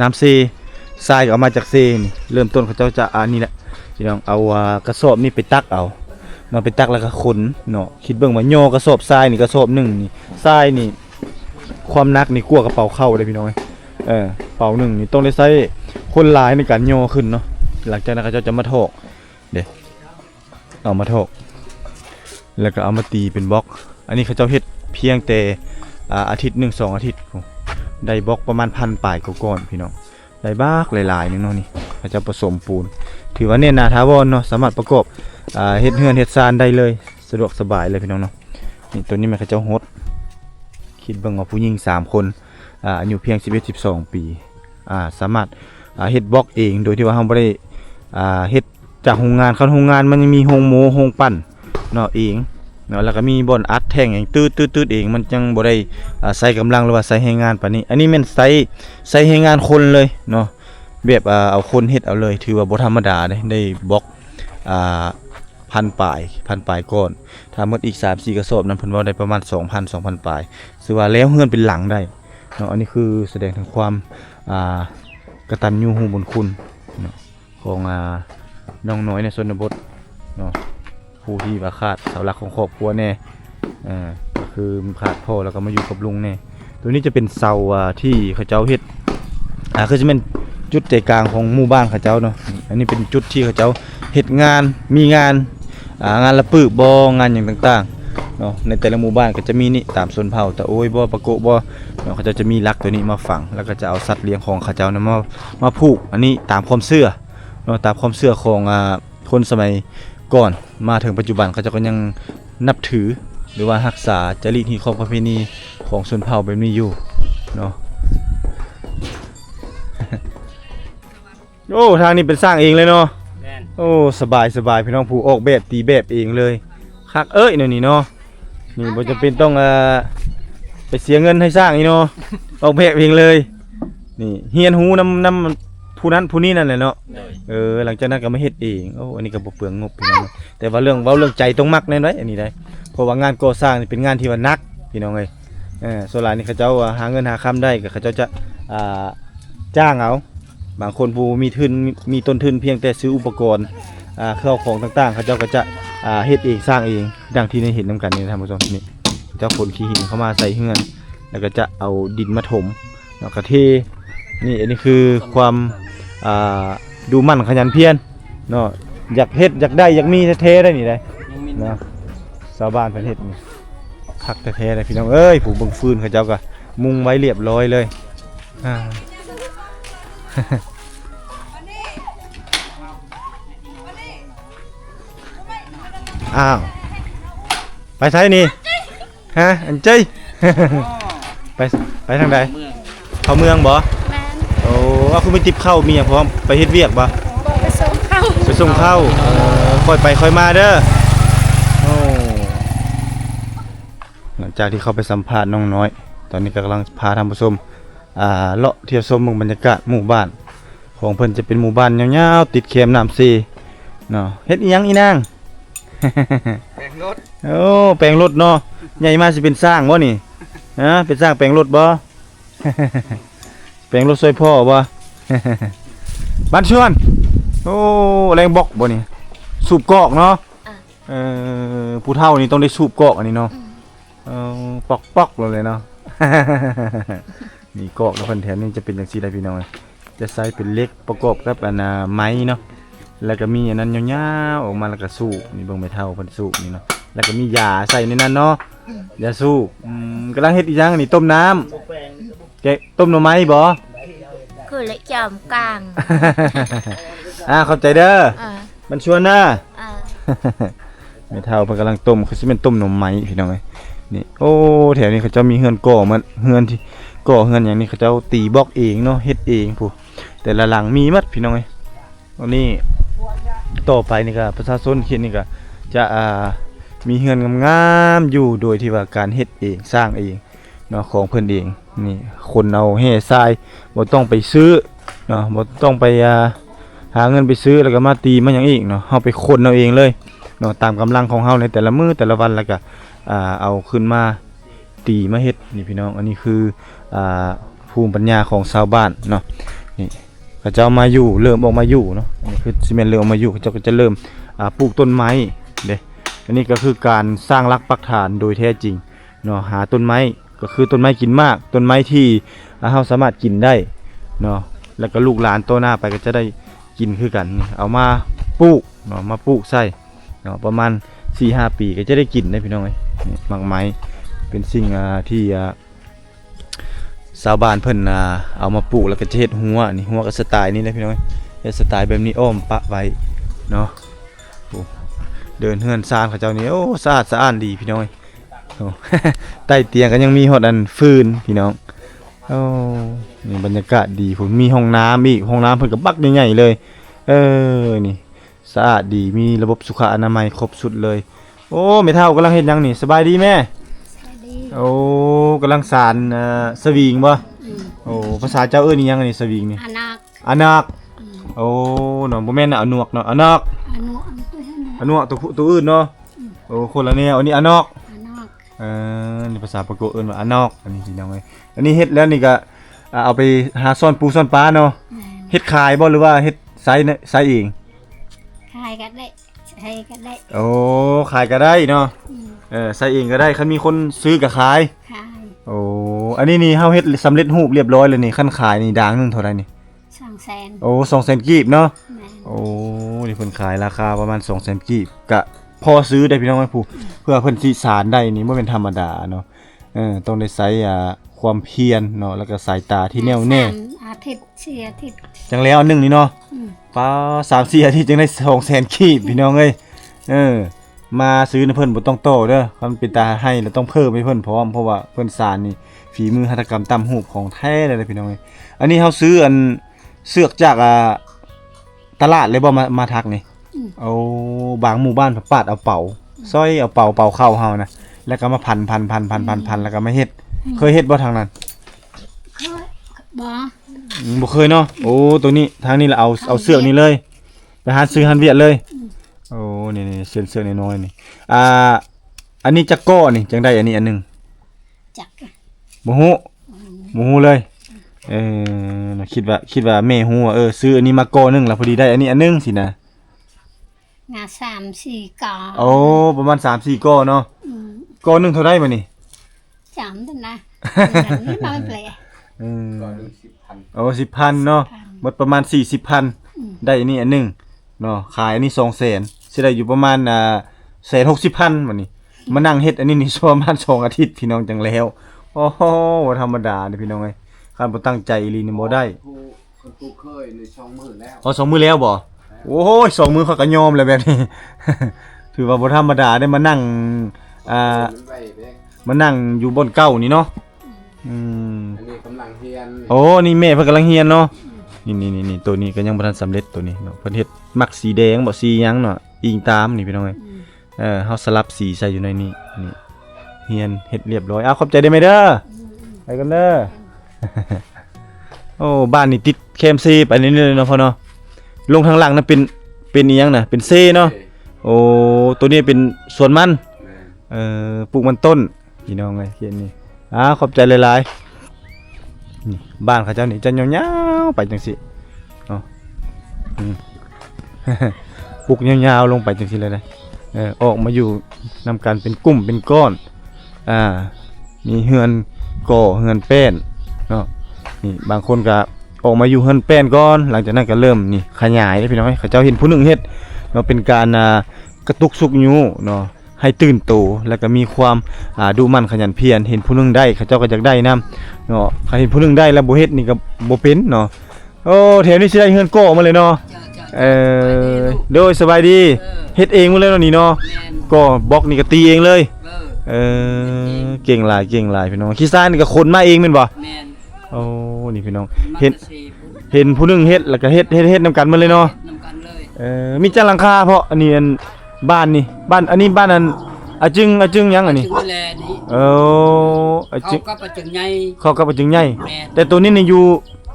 น้ำเซทรายเอามาจากเซนี่เริ่มต้นเขาเจ้าจะนี่แหละพี่น้องเอากระสอบนี่ไปตักเอาเนาะไปตักแล้วก็ขนเนาะคิดเบิ่งว่าย่อกระสอบทรายนี่กระสอบ1นี่ทรายนี่ความหนักนี่กลัวกระเป๋าเข้าเลยพี่น้องเป๋า1นี่ต้องได้ใช้คนหลายในการย่อขึ้นเนาะหลังจากนั้นเขาเจ้าจะมาถอกเด้เอามาถอกแล้วก็เอามาตีเป็นบล็อกอันนี้เขาเจ้าเฮ็ดเพียงแต่อาทิตย์ 1-2 อาทิตย์ได้บล็อกประมาณ1,000 ปลายก่อนพี่น้องได้บากหลายๆนึงเนาะนี่เขาจะผสมปูนถือว่าเนี่ยนาถาวรเนาะสามารถประกอบเฮ็ดเฮือนเฮ็ดซานได้เลยสะดวกสบายเลยพี่น้องเนาะนี่ตัวนี้มันเขาเจ้าโฮดคิดเบิ่งว่าผู้หญิง3 คนอายุเพียง11-12 ปีสามารถเฮ็ดบล็อกเองโดยที่ว่าเราบ่ได้เฮ็ดจากโรงงานโรงงานมันยังมีโรงโม่โรงปั้นเนาะเองเนาะแล้วก็มีบ่อนอัดแท่งเองตืดเองมันจังบ่ได้ใช้กำลังหรือว่าใช้แรงงานปานนี้อันนี้แม่นใช้แรงงานคนเลยเนาะแบบเอาคนเฮ็ดเอาเลยถือว่าบ่ธรรมดาได้บล็อก1,000 ปลายก่อนถ้าหมดอีก 3-4 กระสอบนั้นเพิ่นว่าได้ประมาณ 2,000 ปลายถือว่าแล้วเฮือนเป็นหลังได้เนาะอันนี้คือแสดงถึงความกตัญญูบุญคุณเนาะของน้องน้อยในชนบทเนาะผู้ที่ว่าขาดเสาหลักของครอบครัวแน่ก็คือขาดพ่อแล้วก็มาอยู่กับลุงแน่ตัวนี้จะเป็นเสาที่เขาเจ้าเฮ็ดคือจะเป็นจุดใจกลางของหมู่บ้านเขาเจ้าเนาะอันนี้เป็นจุดที่เขาเจ้าเฮ็ดงานมีงานงานละปึกบ่งานอย่างต่างๆเนาะในแต่ละหมู่บ้านก็จะมีนี่ตามชนเผ่าแต่โอ้ยบ่ปะโกบ่เนาะเขาจะมีลักตัวนี้มาฝังแล้วก็จะเอาสัตว์เลี้ยงของเขาเจ้านั้นมาผูกอันนี้ตามความเชื่อเนาะตามความเชื่อของคนสมัยก่อนมาถึงปัจจุบันเขาจะก็ยังนับถือหรือว่ารักษาจริตที่ของประเพณีของชนเผ่าแบบนี้อยู่เนาะ โอ้ทางนี้เป็นสร้างเองเลยเนาะโอ้สบายพี่น้องผู้ออกแบบตีแบบเองเลยคักเอ้ยนี่เนาะนี่บ่จำเป็นต้องไปเสียเงินให้สร้างอีเนาะออกแบบเองเลยนี่เฮียนหูน้ำผู้นั้นผู้นี้นั่นแหละเนาะหลังจากนั้นก็มาเฮ็ดเองโอ้อันนี้ก็บ่เปลืองงบพี่น้องแต่ว่าเรื่องใจต้องมักแน่นอนอันนี้ได้เพราะว่างานก่อสร้างนี่เป็นงานที่ว่าหนักพี่น้องเอ้ยส่วนหลายนี่เขาเจ้าหาเงินหาค้ำได้ก็เขาเจ้าจะจ้างเอาบางคนผู้มีต้นทุนเพียงแต่ซื้ออุปกรณ์เครื่องของต่างๆเขาเจ้าก็จะเฮ็ดเองสร้างเองดังที่ได้เห็นนำกันนี่ท่านผู้ชมนี่เจ้าขนขี้หินเข้ามาใส่เฮือนแล้วก็จะเอาดินมาถมแล้วก็เทนี่อันนี้คือความดูมั่นขยันเพียรเนาะอยากเฮ็ดอยากได้อยากมีแท้ๆได้นี่ได้เนาะชาวบ้านเพิ่นเฮ็ดนี่คักแท้ๆเลยพี่น้องเอ้ยผู้เบิ่งฟืนเขาเจ้าก็มุงไว้เรียบร้อยเลยอ้าวไปไสนี่ฮะอันเจ้ย ไปทางใดเข้าเมืองบ่แม่นโอ้ว่าคุณไปติบข้าวมีหยังพร้อมไปเฮ็ดเวียกบ่ไปส่งข้าวค่อยไปค่อยมาเด้อโอ้หลังจากที่เขาไปสัมภาษณ์น้องน้อยตอนนี้ก็กำลังพาท่านผู้ชมเลาะเที่ยวชมบรรยากาศหมู่บ้านของเพิ่นจะเป็นหมู่บ้านยาวๆติดเข็มน้ำซี เนาะเฮ็ดอีหยังอีนาง แบ่งรถ โอ้แปลงรถเนาะใหญ่มาสิเป็นสร้างบ่นี่ฮะเป็นสร้างแปลงรถบ่ แปลงรถช่วยพ่อบ่ บ้านชวนโอ้แรงบอกบ่นี่สูบกอกเนาะผู้เฒ่านี่ต้องได้สูบกอกอันนี้เนาะปอกเลยเนาะ นี่กอกแล้วเพิ่นแถมนี่จะเป็นจังซี่ได้พี่น้องจะใช้เป็นเหล็กประกอบกับอันไม้เนาะแล้วก็มีอันนั้นยาวๆออกมาแล้วก็สูบนี่เบิ่งไม่เท่าเพิ่นสูบนี่เนาะแล้วก็มียาใส่ในนั้นเนาะยาสูบกำลังเฮ็ดอีหยังนี่ต้มน้ำแกะต้มหน่อไม้บ่ คือเลยจอมกลาง เข้าใจเด้อ อ่า มันชวนนะ อ่า ไม่เท่าเพิ่นกำลังต้มคือสิเป็นต้มหน่อไม้พี่น้องเอ้ยนี่โอ้แถวนี้เขาเจ้ามีเฮือนก่อมันเฮือนที่ก่อเฮือนอย่างนี้เขาเจ้าตีบล็อกเองเนาะเฮ็ดเองผู้แต่ละหลังมีหมดพี่น้องเอ้ยอันนี้ต่อไปนี่ก็ประชาชนเขตนี่ก็จะมีเฮือนงามๆอยู่โดยที่ว่าการเฮ็ดเองสร้างเองเนาะของเพิ่นเองนี่คนเอาแห่ทรายบ่ต้องไปซื้อเนาะบ่ต้องไปหาเงินไปซื้อแล้วก็มาตีมาหยังอีกเนาะเฮาไปคนเอาเองเลยเนาะตามกำลังของเฮาในแต่ละมื้อแต่ละวันแล้วก็เอาขึ้นมาตีมาเฮ็ดนี่พี่น้องอันนี้คือภูมิปัญญาของชาวบ้านเนาะนี่เขาจะเอามาอยู่เริ่มออกมาอยู่เนาะอันนี้คือซีเมนต์เริ่มออกมาอยู่เขาก็จะเริ่มปลูกต้นไม้เด้อันนี้ก็คือการสร้างรากปักฐานโดยแท้จริงเนาะหาต้นไม้ก็คือต้นไม้กินมากต้นไม้ที่เฮาสามารถกินได้เนาะแล้วก็ลูกหลานโตหน้าไปก็จะได้กินคือกันเอามาปลูกเนาะมาปลูกใส่เนาะประมาณ 4-5 ปีก็จะได้กินได้พี่น้องเอ้ยนี่หมากไม้เป็นสิ่งที่ชาวบ้านเพิ่นเอามาปลูกแล้วก็จะเฮ็ดหัวนี่หัวก็สไตล์นี้เลยพี่น้องเฮ็ดสไตล์แบบนี้อ้อมปะไว้เนาะโอ้เดินเฮือนซานเขาเจ้านี่โอ้สะอาดสะอ้านดีพี่น้องโอ้ ใต้เตียงก็ยังมีฮอดอันฟืนพี่น้องโอ้นี่บรรยากาศดีผมมีห้องน้ำอีกห้องน้ำเพิ่นก็บักใหญ่ๆเลยนี่สะอาดดีมีระบบสุขอนามัยครบสุดเลยโอ้แม่เฒ่ากำลังเฮ็ดหยังนี่สบายดีแม่โอ้กำลังสานสวิงบ่โอ้ภาษาเจ้าเอิ้นอีหยังอันนี้สวิงนี่ อนาค โอ้เนาะบ่แม่นอะหนวกเนาะอะนอก อนุอันตัวให้นะ อะหนวกตัวอื่นเนาะโอ้คนละแนวอันนี้อะนอก อนาค นี่ภาษาปะโกเอิ้นว่าอะนอกอันนี้พี่น้องเอ้ยอันนี้เฮ็ดแล้วนี่ก็เอาไปหาซ่อนปูซ่อนปลาเนาะเฮ็ดขายบ่หรือว่าเฮ็ดไซส์เอง ขายก็ได้ใช้ก็ได้ โอ้ขายก็ได้เนาะใส่เองก็ได้คันมีคนซื้อก็ขาย ขาย โอ้อันนี้นี่เฮาเฮ็ดสำเร็จรูปเรียบร้อยเลยนี่คันขายนี่ด่างหนึงเท่าไหร่นี่ 200,000 โอ้200,000กีบเนาะ แม่น โอ้นี่เพิ่นขายราคาประมาณ200,000กีบก็พอซื้อได้พี่น้องไอ้ผู้เพื่อเพิ่นสิสานได้นี่บ่เป็นธรรมดาเนาะต้องได้ใช้ความเพียรเนาะแล้วก็สายตาที่แน่วแน่ อาทิตย์เสียอาทิตย์ จังแล้วอันหนึงนี่เนาะป้า3-4 อาทิตย์จังได้200,000กีบพี่น้องเอ้ยมาซื้อในเพิ่นบ่ต้องโตเด้อคันเป็นตาให้แล้วต้องเพิ่มให้เพิ่นพร้อมเพราะว่าเพิ่นสานนี่ฝีมือหัตถกรรมตำหูปของแท้เลยพี่น้องเอ้ยอันนี้เฮาซื้ออันเสือกจากตลาดเลยบ่มาทักนี่เอาบางหมู่บ้านปาดเอาเป่าซอยเอาเป่าเข้าเฮานะแล้วก็มาพันแล้วก็มาเฮ็ดเคยเฮ็ดบ่ทางนั้น เคยบ่ บ่เคยเนาะโอ้ตัวนี้ทางนี้ละเอาเสือกนี่เลยไปหาซื้อหันเวียดเลยโอ้นี่ๆเสือกน้อยๆนี่อันนี้จักก้อนี่จังได้อันนี้อันนึง จัก บ่ฮู้เลยน่ะคิดว่าแม่ฮู้ว่าซื้ออันนี้มาก้อนึงแล้วพอดีได้อันนี้อันนึงสินะ งา3-4กอ โอ้ประมาณ 3-4ก้อเนาะก้อนึงเท่าไดบัดนี้ จำได้นะน้อยเปล โอ้ 10,000 เนาะหมดประมาณ 40,000 ได้อันนี้อันนึงเนาะขายอันนี้ 200,000สิได้อยู่ประมาณ160,000บัดนี้มานั่งเฮ็ดอันนี้นี่ประมาณ2อาทิตย์พี่น้องจังแล้วโอ้โหบ่ธรรมดาเด้อพี่น้องเอ้ยคันบ่ตั้งใจอีหลีนี่บ่ได้ คนกูเคยใน2มื้อแล้ว อ๋อ2มื้อแล้วบ่โอ้ย2มื้อเขาก็ยอมแล้วแบบนี้ ถือว่าบ่ธรรมดาได้มานั่งมานั่งอยู่บนเก้านี่เนาะอันนี้กำลังเฮียน โอ้นี่แม่เพิ่นกำลังเรียนเนาะนี่ตัวนี้ก็ยังบ่ทันสำเร็จตัวนี้เนาะเพิ่นเฮ็ดมักสีแดงบ่สีหยังเนาะอิงตามนี่พี่น้องเอ้ยเฮาสลับสีใส่อยู่ในนี้นี่เรียนเฮ็ดเรียบร้อยขอบใจได้ไหมเด้อไปกันเด้อ โอ้บ้านนี่ติดเคมซีไปนี่เลยเนาะพ่อเนาะลงทางหลังนั่นเป็น เป็นอีหยังน่ะเป็นเซเนาะโอ้ตัวนี้เป็นสวนมันปลูกมันต้นพี่น้องเอ้ยเขียนนี่ขอบใจหลายๆนี่บ้านเขาเจ้านี่จะยาวๆไปจังซี่เนาะปลูกยาวๆลงไปจังซี่เลยนะออกมาอยู่นำกันเป็นกลุ่มเป็นก้อนมีเฮือนก่อเฮือนแป้นเนาะนี่บางคนก็ออกมาอยู่เฮือนแป้นก่อนหลังจากนั้นก็เริ่มนี่ขยายพี่น้องเขาเจ้าเห็นผู้หนึงเฮ็ดเนาะเป็นการกระตุกสุกยูเนาะให้ตื่นโตแล้วก็มีความดูมั่นขยันเพียรเห็นผู้หนึงได้เขาเจ้าก็อยากได้นํเนาะใครเห็นผู้หนึงได้แล้วบ่เฮ็ดนี่ก็บ่เป็นเนาะโอ้แถวนี้สิได้เฮือนก่อมาเลยเนาะโดยสบายดีเฮ็ดเองหมดเลยเนาะนี่เนาะก็บล็อกนี่ก็ตีเองเลยเก่งหลายพี่น้องขี้ซ่านี่ก็คนมาเองแม่นบ่โอ้นี่พี่น้องเห็นผู้หนึงเฮ็ดแล้วก็เฮ็ดนำกันหมดเลยเนาะมีจังหลังคาเพราะอันนี้อันบ้านนี่บ้านอันนี้บ้านอันจึงยังอันนี้อาจึง เขาก็ประจึงใหญ่ เขาก็บ่จึงใหญ่แต่ตัวนี้นี่อ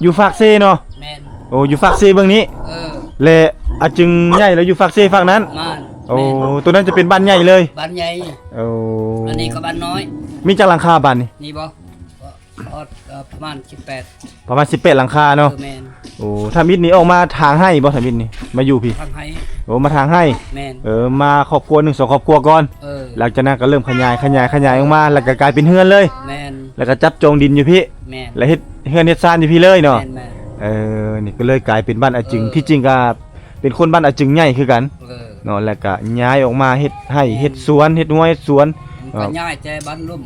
ยู่ฝากเซเนาะ แม่น โอ้อยู่ฝากเซเบื้องนี้ เออ และอาจึงใหญ่แล้วอยู่ฝากเซฝากนั้น มัน โอ้ตัวนั้นจะเป็นบ้านใหญ่เลย บ้านใหญ่ โอ้ อันนี้ก็บ้านน้อย มีจังหลังคาบ้านนี่ นี่บ่ประมาณ18 ประมาณ18หลังคาเนาะ แม่น โอ้ถ้ามิดนี่ออกมาทางให้บ่ถ้ามิดนี่มาอยู่พี่ ทางให้ โอ้มาทางให้ แม่น มาครอบครัว1 2ครอบครัวก่อน หลังจากนั้นก็เริ่มขยายออกมาแล้วก็กลายเป็นเฮือนเลย แม่น แล้วก็จับจองดินอยู่พี่ แม่น แล้วเฮ็ดเฮือนเฮ็ดซ่านอยู่พี่เลยเนาะ แม่น นี่ก็เลยกลายเป็นบ้านอาจึงที่จริงก็เป็นคนบ้านอาจึงใหญ่คือกันเนาะแล้วก็ย้ายออกมาเฮ็ดให้เฮ็ดสวนเฮ็ดห้วยเฮ็ดสวน ก็ย้ายใจบ้านลุ่ม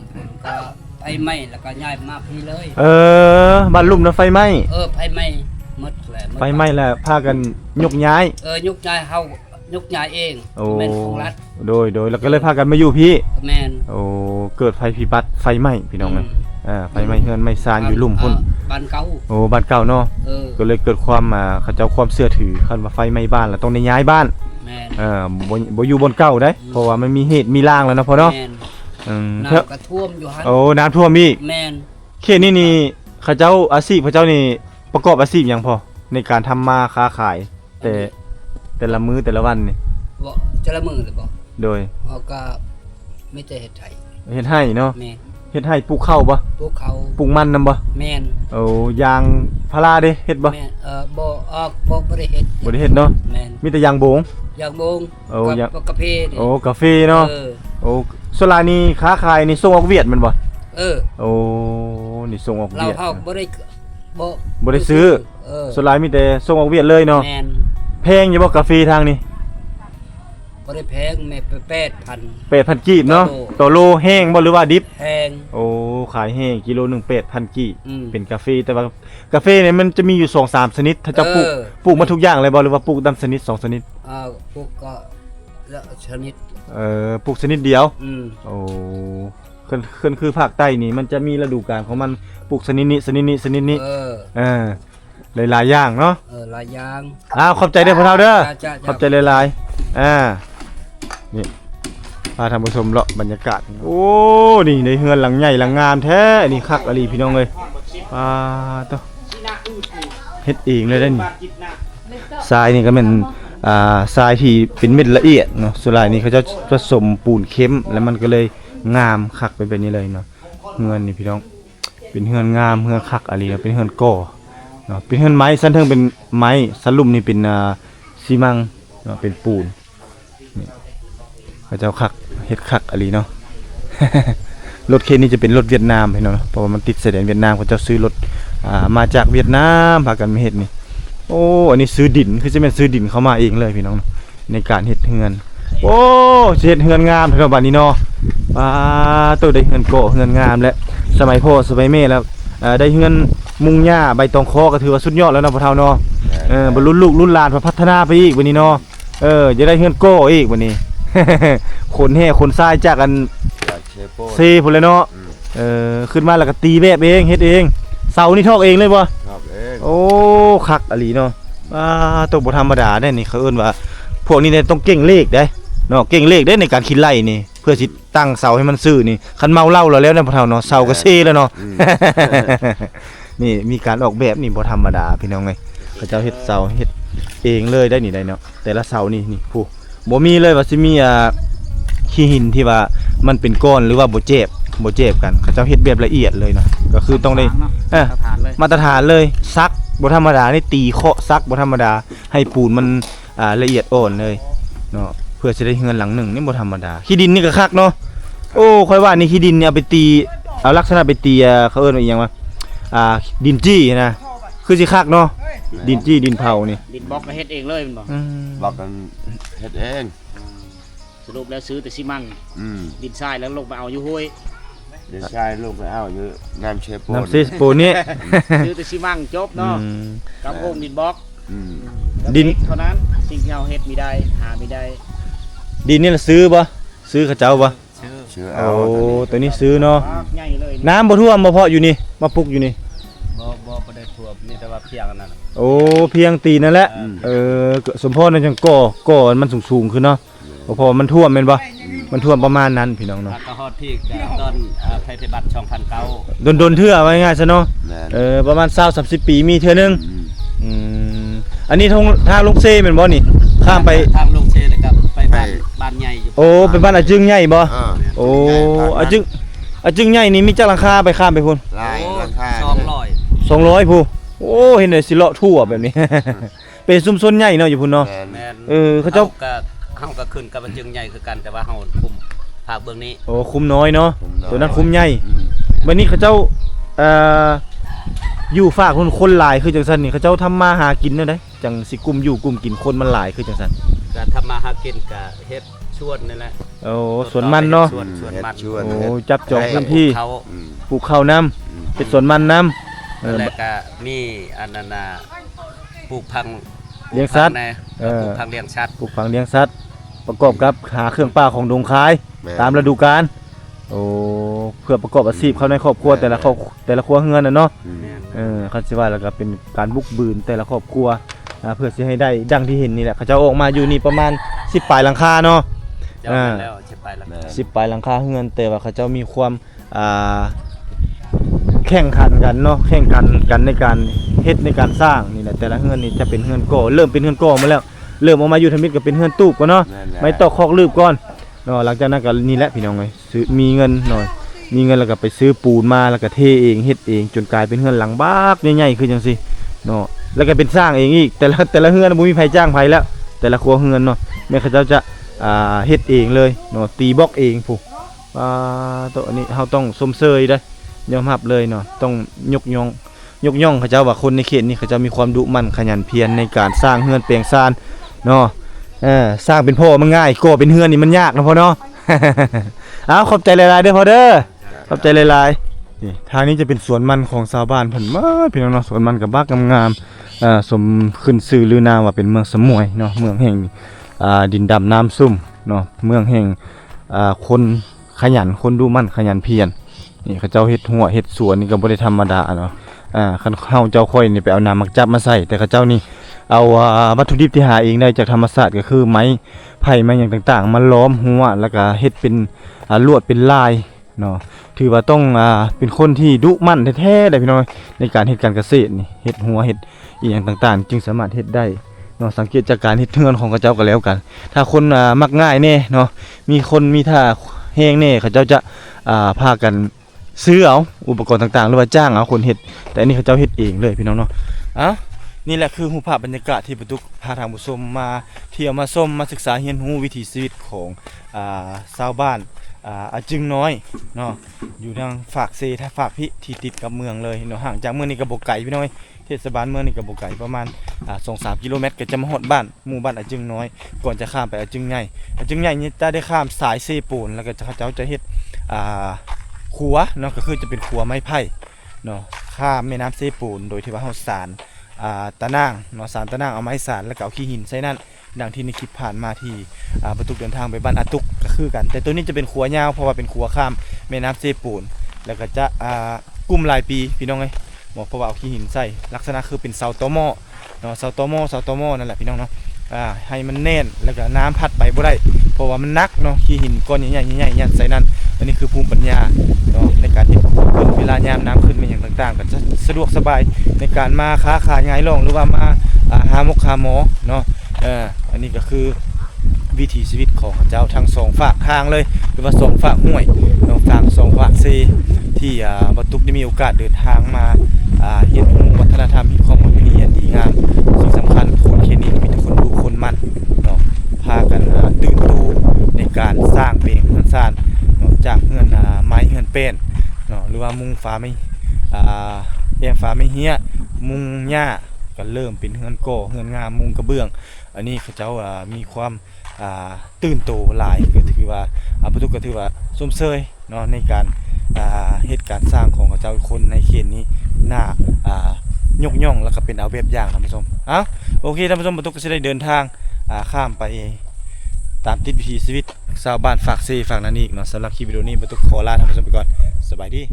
ก็ไปไหม้แล้วก็ย้ายมาพี่เลย บ้านลุ่มนะไฟไหม้ ไฟไหม้หมดแหละ ไฟไหม้แล้วพากันยกย้าย ยกย้ายเฮายกย้ายเอง โอ้ แม่นของรัฐ โดยแล้วก็เลยพากันมาอยู่พี่ แม่น โอ้เกิดไฟพิบัติไฟไหม้พี่น้องเอ้ยไฟไหม้เฮือนไหม้ซานอยู่ลุ่มพุ่น บ้านเก่า โอ้บ้านเก่าเนาะก็เลยเกิดความเขาเจ้าความเชื่อถือคันว่าไฟไหม้บ้านแล้วต้องได้ย้ายบ้าน แม่น บ่อยู่บนเก่าได้เพราะว่ามันมีเหตุมีร่างแล้วเนาะพ่อเนาะ แม่น เถอะ น้ำก็ท่วมอยู่หั่น โอ้น้ำท่วมอีก แม่น เขตนี้นี่เขาเจ้าอาชีพเขาเจ้านี่ประกอบอาชีพหยังพอในการทำมาค้าขาย แต่ละมื้อแต่ละวันนี่ บ่จะละมือเลยบ่ โดย ก็ไม่แต่เฮ็ดไทย เฮ็ดให้เนาะ แม่น เฮ็ดให้ปลูกข้าวบ่ พวกเขา ปลูกมันนำบ่ แม่น โอ้ยางพาราเด้เฮ็ดบ่ แม่นบ่ได้เฮ็ด บ่ได้เฮ็ดเนาะ แม่น มีแต่ยางโบง อย่างบง โอ้อย่าง กาแฟนี่ โอ้กาแฟเนาะ เออ โอ้ส่วนหลายนี่ค้าขายนี่ส่งออกเวียดแมันบ่ เออ โอ้นี่ส่งออก เรา เวียด เฮาบ่ได้บ่ บ่ได้ซื้อ ส่วนหลายมีแต่ส่งออกเวียดเลยเนาะ แม่น แพงอยู่บ่กาแฟทางนี้ บ่ได้แพงแม่8,000 8,000กีบเนาะ ต่อโล ต่อโลแห้งบ่หรือว่าดิบ แพง โอ้ขายแห้งกิโลหนึ่ง8,000กีบ อืม เป็นกาแฟแต่ว่ากาแฟเนี่ยมันจะมีอยู่ 2-3 ชนิด ถ้าจะปลูก เออ ปลูกมาทุกอย่างเลยบ่หรือว่าปลูกตามชนิด2ชนิด พวกก็ละชนิด ปลูกชนิดเดียว อืม โอ้ขึ้นคือภาคใต้นี่มันจะมีฤดูกาลของมันปลูกชนิดนี้ชนิดนี้ชนิดนี้ เออ หลายๆอย่างเนาะ หลายอย่าง ขอบใจเด้อพ่อเฒ่าเด้อ จ้ะ ขอบใจหลายๆนี่พาท่านผู้ชมเลาะบรรยากาศโอ้นี่ในเฮือนหลังใหญ่หลังงามแท้นี่คักอลีพี่น้องเอ้ยต้องเฮ็ดเองเลยได้อนี่ทรายนี่ก็เป็นทรายที่เป็นเม็ดละเอียดเนาะส่วนหลายนี่เขาจะผสมปูนเค็มแล้วมันก็เลยงามคักไปแบบนี้เลยเนาะเฮือนนี่พี่น้องเป็นเฮือนงามเฮือนคักอลีเป็นเฮือนก่อเนาะเป็นเฮือนไม้สันเทิงเป็นไม้สันลุ่มนี่เป็นซีมังเนาะเป็นปูนนี่เขาเจ้าคักเฮ็ดคักอลีเนาะ รถเคนนี่จะเป็นรถเวียดนามพี่น้องเพราะว่ามันติดชายแดนเวียดนามเขาจะซื้อรถมาจากเวียดนามพากันมาเฮ็ดนี่โอ้อันนี้ซื้อดินคือจะเป็นซื้อดินเข้ามาเองเลยพี่น้องในการเฮ็ดเฮือนโอ้เฮ็ดเฮือนงามแถวบ้านนี้เนาะตัวได้เฮือนโกเฮือนงามแล้วสมัยพ่อสมัยแม่แล้วได้เฮือนมุงหญ้าใบตองคอก็ถือว่าสุดยอดแล้วเนาะพ่อเฒ่าเนาะบรรลุลูกรุ่นหลานพัฒนาไปอีกวันนี้เนาะจะได้เฮือนโกอีกวันนี้ คนแห่คนทรายจากกันเซพุ่นเลยเนาะขึ้นมาแล้วก็ตีแบบเองเฮ็ดเองเสานี่ทอกเองเลยบ่ครับเองโอ้คักอลีเนาะตัวบ่ธรรมดาได้นี่เขาเอิ้นว่าพวกนี้เนี่ยต้องเก่งเลขได้เนาะเก่งเลขได้ในการคิดไล่นี่เพื่อสิตั้งเสาให้มันซื่อนี่คันเมาเหล้าแล้วนะพ่อเฒ่าเนาะเสาก็เซแล้วเนาะ นี่มีการออกแบบนี่บ่ธรรมดาพี่น้องเอ้ยเขาเจ้าเฮ็ดเสาเฮ็ด เองเลยได้นี่ได้เนาะแต่ละเสานี่ผู้บ่มีเลยว่าสิมีขี้หินที่ว่ามันเป็นก้อนหรือว่าบ่เจ็บกันเขาเจ้าเฮ็ดแบบละเอียดเลยเนาะก็คือต้องได้ สถานเลย มาตรฐานเลยซักบ่ธรรมดานี่ตีเคาะซักบ่ธรรมดาให้ปูนมันละเอียดอ่อนเลยเนาะเพื่อจะได้เฮือนหลังหนึ่งนี่บ่ธรรมดาขี้ดินนี่ก็คักเนาะโอ้ค่อยว่านี่ขี้ดินเนี่ยเอาไปตีเอาลักษณะไปตีเขาเอิ้นว่าอีหยังวะดินจี้นะคือสิคักเนาะดินจี้ดินเผานี่ ดินบล็อกก็เฮ็ดเองเลยมันบอก บอกกันเฮ็ดเอง สรุปแล้วซื้อแต่ซีมัง ดินทรายแล้วลงไปเอาอยู่ห้วย เดี๋ยวชายลงไปเอาอยู่น้ำเชฟโปน น้ำซิสปูนนี่ ซื้อแต่ซีมังจบเนาะกับโอ่งดินบล็อก ดิน เท่านั้นสิ่งที่เราเฮ็ดมีได้หาไม่ได้ ดินนี่ละซื้อบ่ซื้อเขาเจ้าบ่ เชื่อ โอ้ เอา ตัวนี้ซื้อเนาะ ใหญ่เลย น้ำบ่ท่วมบ่เพาะอยู่นี่มาปลูกอยู่นี่ บ่ได้ท่วมนี่แต่ว่าเพียงอันนั้น โอ้เพียงตีนั่นแหละสมพรนั่นจังก่อมันสูงขึ้นเนาะพอมันท่วมแม่นบ่มันท่วมประมาณนั้นพี่น้องเนาะ แล้วก็ฮอดพีกตอนภัยพิบัติ2009 โดนเทื่อไว้ง่ายซะเนาะ แม่น ประมาณ20-30 ปีมีเทื่อนึงอันนี้ทางลงเซแม่นบ่นี่ข้ามไป ทางลงเชเลยครับไปบ้านใหญ่อยู่ โอ้เป็นบ้านอาจึงใหญ่บ่ อ่า โอ้อาจึงใหญ่นี่มีจักหลังคาไปข้ามไปพุ่น ลายราคา 200 200ผู้โอ้เห็นได้สิเลาะทั่วแบบนี้ เป็นชุมชนใหญ่เนาะอยู่พุ่นเนาะ แม่น แม่น เขาเจ้า เฮาก็ขึ้นกับมันจึงใหญ่คือกันแต่ว่าเฮาคุมภาคเบื้องนี้ โอ้คุมน้อยเนาะ ผมอย ตัวนั้นคุมใหญ่บัดนี้เขาเจ้าอยู่ฝากคนหลายคือจังซั่นนี่เขาเจ้าทำมาหากินเนาะได้จังสิกลุ่มอยู่กลุ่มกินคนมันหลายคือจังซั่น ก็ทำมาหากินก็เฮ็ดชวนนี่แหละ โอ้สวนมันเนาะ สวนมัน ชวน โอ้ เฮ็ด จับจองพื้นที่ เขา ปลูกข้าวน้ำเป็นสวนมันน้ำ แล้วก็มีอันนั้นน่ะปลูกพัง เลี้ยงสัตว์ ปลูกพัง เออ ปลูกพังเลี้ยงสัตว์ ปลูกฝังเลี้ยงสัตว์ประกอบกับหาเครื่องป่าของดงคาย แม่น ตามฤดูกาลโอ้เพื่อประกอบอาชีพเข้าในครอบครัวแต่ละครอบครัวเฮือนน่ะเนาะเขาสิว่าแล้วก็เป็นการบุกบืนแต่ละครอบครัวเพื่อสิให้ได้ดังที่เห็นนี่แหละเขาจะออกมาอยู่นี่ประมาณ10ปลายหลังคาเนาะ เจ้าไปแล้วจะไปแล้ว แม่น 10ปลายหลังคาเฮือนแต่ว่าเขาเจ้ามีความแข่งขันกันเนาะแข่งขันกันในการเฮ็ดในการสร้างนี่แหละแต่ละเฮือนนี่จะเป็นเฮือนก่อเริ่มเป็นเฮือนก่อมาแล้วเริ่มออกมาอยู่ทมิตก็เป็นเฮือนตูบก่อนเนาะ แม่นแล้ว ไม่ตอกคอกลืบก่อนเนาะหลังจากนั้นก็นี่แหละพี่น้องเอ้ยซื้อมีเงินหน่อยมีเงินแล้วก็ไปซื้อปูนมาแล้วก็เทเองเฮ็ดเองจนกลายเป็นเฮือนหลังบากใหญ่ๆคือจังซี่เนาะแล้วก็เป็นสร้างเองอีกแต่ละเฮือนบ่มีไผจ้างไผแล้ว แต่ละครัวเฮือนเนาะแม่เขาเจ้าจะเฮ็ดเองเลยเนาะตีบล็อกเองผู้ตัวนี้เฮาต้องสมเชยได้ยอมรับเลยเนาะต้องยกย่องเขาเจ้าว่าคนในเขตนี้เขาเจ้ามีความดุมั่นขยันเพียรในการสร้างเฮือนแปลงซานเนาะสร้างเป็นพ่อมันง่ายก่อเป็นเฮือนนี่มันยากนะพ่อเนาะ เอาขอบใจหลายๆเด้อพ่อเด้อขอบใจหลายๆนี่ทางนี้จะเป็นสวนมันของชาวบ้านเพิ่นมาพี่น้องเนาะสวนมันกับบ้ากงามๆสมขึ้นชื่อลือนามว่าเป็นเมืองสมวยเนาะเมืองแห่งดินดำน้ำซุ่มเนาะเมืองแห่งคนขยันคนดูมั่นขยันเพียรนี่เขาเจ้าเฮ็ดหัวเฮ็ดสวนนี่ก็บ่ได้ธรรมดาเนาะคันเฮาเจ้าค่อยนี่ไปเอาน้ำมักจับมาใส่แต่เขาเจ้านี่เอาวัตถุดิบที่หาเองได้จากธรรมชาติก็คือไม้ไผ่ไม้อย่างต่างๆมาล้อมหัวแล้วก็เฮ็ดเป็นลวดเป็นลายเนาะถือว่าต้องเป็นคนที่ดุมั่นแท้ๆได้พี่น้องในการเฮ็ดการเกษตรนี่เฮ็ดหัวเฮ็ดอีหยังต่างๆจึงสามารถเฮ็ดได้เนาะสังเกตจากการเฮ็ดเทือนของเขาเจ้าก็แล้วกัน ถ้าคนมักง่ายแน่เนาะมีคนมีท่าแห้งแน่เขาเจ้าจะพากันซื้อเอาอุปกรณ์ต่างๆหรือว่าจ้างเอาคนเฮ็ดแต่อันนี้เขาเจ้าเฮ็ดเองเลยพี่น้องเนาะนี่แหละคือรูปภาพบรรยากาศที่ประตุกพาทางผู้ชมมาเที่ยวมาชมมาศึกษาเรียนรู้วิถีชีวิตของชาวบ้านอาจึงน้อยเนาะอยู่ทางฝากเซถ้าฝากพิที่ติดกับเมืองเลยเนาะห่างจากเมืองนี่ก็บ่ไกลพี่น้อยเทศบาลเมืองนี่ก็บ่ไกลประมาณ2-3 กิโลเมตรก็จะมาฮอดบ้านหมู่บ้านอาจึงน้อยก่อนจะข้ามไปอาจึงใหญ่นี่จะได้ข้ามสายเซปูนแล้วก็เขาเจ้าจะเฮ็ดขัวเนาะก็คือจะเป็นขัวไม้ไผ่เนาะข้ามแม่น้ำเซปูนโดยที่ว่าเฮาสานตะนางเนาะสารตะนางเอาไม้สารแล้วก็เอาขี้หินใส่นั่นดังที่ในคลิปผ่านมาที่ประตูเดินทางไปบ้านอาตุกก็คือกันแต่ตัวนี้จะเป็นขัวยาวเพราะว่าเป็นขัวข้ามแม่น้ำเซปูนแล้วก็จะกุ้มหลายปีพี่น้องเอ้ยเพราะว่าเอาขี้หินใส่ลักษณะคือเป็นเสาตอหม้อเนาะเสาตอหม้อนั่นแหละพี่น้องเนาะให้มันแน่นแล้วก็น้ำพัดไปบ่ได้เพราะว่ามันหนักเนาะขี้หินก้อนใหญ่ๆยัดใส่นั่นอันนี้คือภูมิปัญญาเนาะในการเฮ็ดขัวเวลายามน้ำขึ้นเป็นอย่าง ต่างๆก็จะสะดวกสบายในการมาค้าขายย้ายล่องหรือว่ามาหาหมกหาหมอเนาะอันนี้ก็คือวิถีชีวิตของเจ้าทั้งสองฝากทางเลยหรือว่าสองฝากห้วยเนาะทางสองฝากเซที่บรรทุกได้มีโอกาสเดินทางมาเห็นวัฒนธรรมที่ความงดงามดีงามสิ่งสำคัญคนเขตนี้มีแต่คนดูคนมันเนาะพากันตื่นตัวในการสร้างเป็นเฮือนซ่านเนาะจากเฮือนไม้เฮือนเป็นเนาะหรือว่ามุงฟ้าไม่แยงฟ้าไม่เหี้ยมุงหญ้าก็เริ่มเป็นเฮือนก่อเฮือนงามมุงกระเบื้องอันนี้เขาเจ้ามีความตื่นโตหลายก็ถือว่าประตูก็ถือว่าสมเชยเนาะในการเหตุการณ์สร้างของเขาเจ้าคนในเขตนี้น่ายกย่องแล้วก็เป็นเอาแบบอย่างท่านผู้ชมโอเคท่านผู้ชมประตูก็จะได้เดินทางข้ามไปตามติดวิถีชีวิตชาวบ้านฝากซีฝากนันอีกเนาะสำหรับคลิปวิดีโอนี้ประตูขอลาท่านผู้ชมไปก่อนสบายดี